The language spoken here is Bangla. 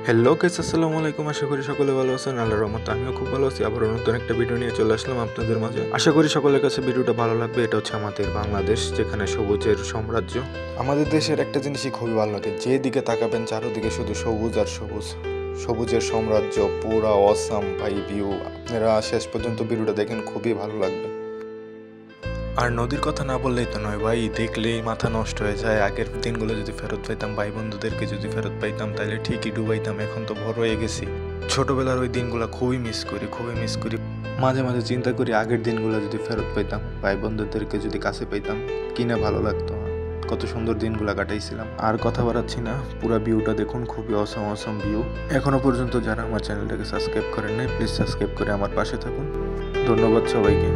হ্যালো গাইস, আসসালামু আলাইকুম। আশা করি সকলে ভালো আছেন। আল্লাহর রহমতে আমিও খুব ভালো আছি। আবার নতুন একটা ভিডিও নিয়ে চলে আসলাম আপনাদের মাঝে। আশা করি সকলের কাছে ভিডিওটা ভালো লাগবে। এটা হচ্ছে আমাদের বাংলাদেশ, যেখানে সবুজের সাম্রাজ্য। আমাদের দেশের একটা জিনিসই খুবই ভালো লাগে, যেদিকে তাকাবেন চারোদিকে শুধু সবুজ আর সবুজ, সবুজের সাম্রাজ্য, পুরা অসাম ভাই ভিউ। আপনারা শেষ পর্যন্ত ভিডিওটা দেখেন, খুবই ভালো লাগবে। আর নদীর কথা না বললেই তো নয় ভাই, দেখলেই মাথা নষ্ট হয়ে যায়। আগের দিনগুলো যদি ফেরত পাইতাম, ভাই বন্ধুদেরকে যদি ফেরত পাইতাম, তাহলে ঠিকই ডুবাইতাম। এখন তো বড় হয়ে গেছি, ছোটবেলার ওই দিনগুলো খুবই মিস করি, খুবই মিস করি। মাঝে মাঝে চিন্তা করি, আগের দিনগুলো যদি ফেরত পাইতাম, ভাই বন্ধুদেরকে যদি কাছে পাইতাম, কিনা ভালো লাগতো। কত সুন্দর দিনগুলো কাটাইছিলাম। আর কথা বাড়াচ্ছি না, পুরো ভিউটা দেখুন, খুবই অসম অসম ভিউ। এখনো পর্যন্ত যারা আমার চ্যানেলটাকে সাবস্ক্রাইব করেন নাই, প্লিজ সাবস্ক্রাইব করে আমার পাশে থাকুন। ধন্যবাদ সবাইকে।